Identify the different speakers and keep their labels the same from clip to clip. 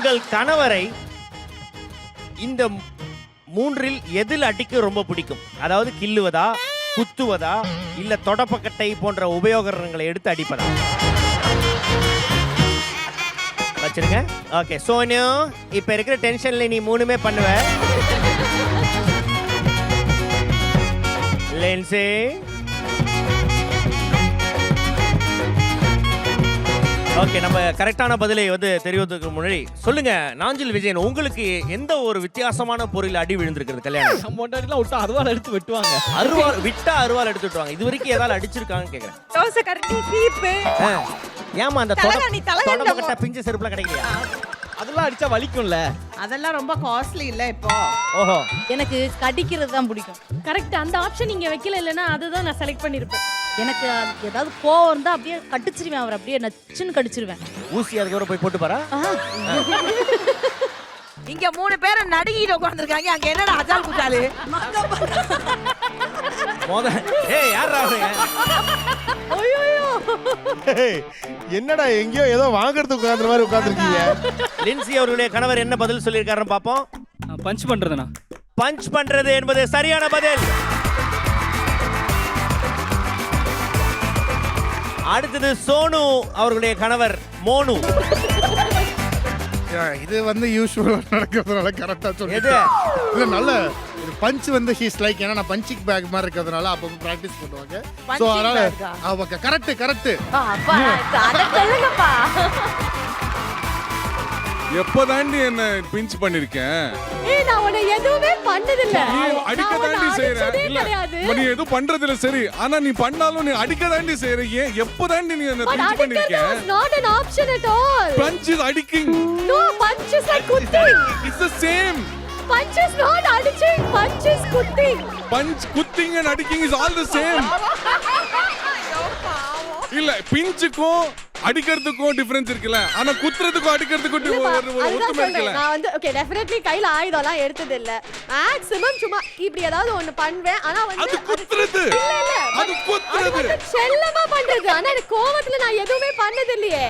Speaker 1: உங்கள் கணவரை இந்த மூன்றில் எதில் அடிக்க ரொம்ப பிடிக்கும்? அதாவது கிள்ளுவதா, குத்துவதா, இல்ல தொடப்பக்கட்டை போன்ற உபயோகங்களை எடுத்து அடிப்பதா? வச்சிருங்க. ஓகே சோனு, இப்ப இருக்கிற டென்ஷன்ல நீ மூணுமே பண்ணுவ. லின்சி, ஓகே, நம்ம கரெக்டான பதிலை வந்து தெரிவிக்கிறதுக்கு முன்னாடி சொல்லுங்க நாஞ்சில் விஜயன், உங்களுக்கு எந்த ஒரு வித்தியாசமான பொருள் அடி விழுந்திருக்கிறது கல்யாணம்?
Speaker 2: மொண்டாடிலாம் விட்டா அருவாள் எடுத்து வெட்டுவாங்க.
Speaker 1: அருவாள் விட்டா அருவாள் எடுத்து விட்டுவாங்க. இது வரைக்கும் ஏதாவது அடிச்சிருக்காங்கன்னு கேக்குறேன்.
Speaker 3: தோசை கரண்டி, சீப்பு,
Speaker 1: ஏமா அந்த
Speaker 3: தலகாணி,
Speaker 1: தொடப்பக்கட்டை பிஞ்ச செருப்புல கிடைக்கலையா?
Speaker 2: அதெல்லாம் அடிச்சா வலிக்கும்ல.
Speaker 3: அதெல்லாம் ரொம்ப காஸ்ட்லி இல்ல இப்போ.
Speaker 1: ஓஹோ,
Speaker 4: எனக்கு கடிக்கிறது தான் பிடிக்கும்.
Speaker 5: கரெக்ட், அந்த ஆப்ஷன் நீங்க வைக்கல, இல்லைன்னா அதுதான் நான் செலக்ட் பண்ணிருப்பேன்.
Speaker 4: எனக்கு ஏதாவது கோவம் இருந்தா அப்படியே கடிச்சிருவேன், அவர் அப்படியே நச்சுன்னு கடிச்சிருவேன்.
Speaker 1: ஊசி அதுக்கப்புறம் போய் போட்டு பாரா.
Speaker 3: இங்க 3 பேரும் நடுங்கிட்டு உட்கார்ந்திருக்காங்க. அங்க என்னடா அஜால் குஜாலு?
Speaker 1: ஏய் யாரா அவங்க?
Speaker 6: என்னடா எங்கேயோ ஏதோ வாங்குறதுக்கு உட்கார்ந்த மாதிரி உட்கார்ந்திருக்கீங்க.
Speaker 1: லின்சி அவர்களுடைய கணவர் என்ன பதில் சொல்லியிருக்காருன்னு பாப்போம்.
Speaker 2: பஞ்ச் பண்றதுனா?
Speaker 1: பஞ்ச் பண்றது என்பது சரியான பதில். அடுத்தது சோனு அவர்களுடைய கணவர் மோனு.
Speaker 6: இது வந்து யூசுவலா நடக்கிறதுனால கரெக்டா
Speaker 1: எது?
Speaker 6: சொல்லிட்டேன். இல்ல நல்ல ஒரு பஞ்ச் வந்து ஹீஸ் லைக், ஏன்னா நான் பஞ்சிங் பேக் மாதிரி இருக்கிறதுனால அப்போ பிராக்டிஸ் பண்ணுவாங்க. ஸோ
Speaker 3: Punching
Speaker 6: அதனால
Speaker 3: bag ஆ?
Speaker 6: Okay, correct correct.
Speaker 4: அப்பா அதை சொல்லுங்கப்பா.
Speaker 7: எப்பதாண்டி என்ன பிஞ்ச் பண்ணிருக்கேன்?
Speaker 5: ஏய், நான் உன்னை எதுவுமே பண்ணது இல்ல.
Speaker 7: நீ அடிக்க தாண்டி செய்யற. இல்ல நீ எதுவும் பண்றது இல்ல சரி, ஆனா நீ பண்ணாலும் நீ அடிக்க தாண்டி செய்யற. ஏன் எப்பதாண்டி நீ என்ன பிஞ்ச் பண்ணிருக்க?
Speaker 5: Not an option at all.
Speaker 7: Punch is அடிக்கிங்.
Speaker 5: No, punch is like குத்திங்.
Speaker 7: It's the same.
Speaker 5: Punch is not அடிச்சிங், punch is குத்திங்.
Speaker 7: Punch, குத்திங் and அடிக்கிங் is all the same. இல்ல பிஞ்சுக்கும் அடிக்கிறதுக்கும் டிஃபரன்ஸ் இருக்குல்ல, ஆனா குத்துறதுக்கும் அடிக்கிறதுக்கும் ஒத்துமை இருக்குல்ல.
Speaker 5: நான் வந்து ஓகே டெஃபினெட்லி கையில ஆயுதம்லாம் எடுத்தது இல்ல. மேக்ஸிமம் சும்மா இப்படி ஏதாவது ஒன்னு பண்ணுவேன். ஆனா வந்து
Speaker 7: அது குத்துறது. அது குத்துறது.
Speaker 5: செல்லமா பண்றது. ஆனா எனக்கு கோவத்துல நான் எதுவுமே பண்ணது இல்லையே.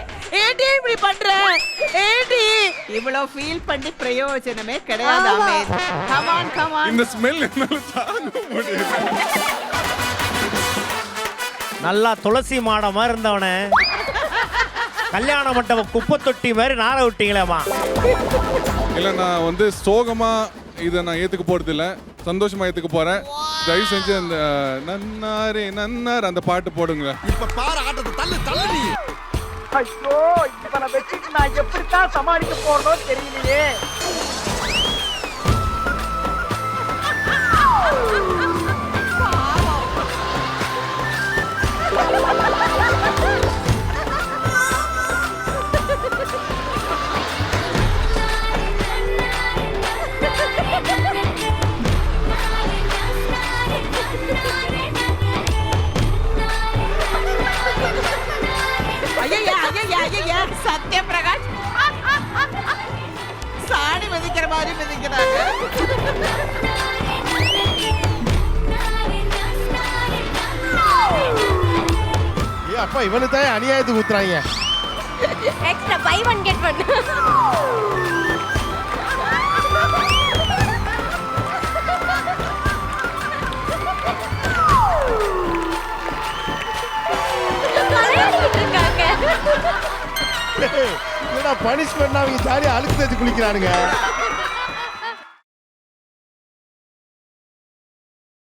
Speaker 3: ஏடி இப்படி பண்ற? ஏடி இவ்ளோ ஃபீல் பண்ணி பிரயோஜனமே கிடையாது. அமேர் கம் ஆன் கம் ஆன்.
Speaker 7: இந்த ஸ்மெல் என்னால தாங்க முடியல.
Speaker 1: நல்லா துளசி மாடம் மாதிரி இருந்தவனே கல்யாண மண்டபம் குப்பை தொட்டி மாதிரி நார விட்டீங்களேம்மா.
Speaker 7: இல்ல நான் வந்து சோகமா இதை நான் ஏத்துக்க போறது இல்ல, சந்தோஷமா ஏத்துக்க போறேன். தயவு செஞ்சு அந்த நன்னாரே நன்னார் அந்த பாட்டு போடுங்க.
Speaker 6: இப்ப பாரு ஆட்டத்தை, தள்ளு தள்ளு நீ.
Speaker 8: ஐயோ, இவனை வச்சுட்டு நான் எப்படித்தான் சமாளிக்க போறோம் தெரியலையே.
Speaker 3: சத்யபிரகாஷ் சாணி மிதிக்கிற மாதிரி மிதிக்கிறாங்க.
Speaker 6: ஏ அப்பா, இவனுக்கு தான் அநியாயத்துக்கு ஊத்துறாங்க.
Speaker 5: Extra buy one get one.
Speaker 6: என்னடா பனிஷ்மெண்ட், அவங்க ஜாலியா அழுக்கு தேய்ச்சி குளிக்கிறானுங்க.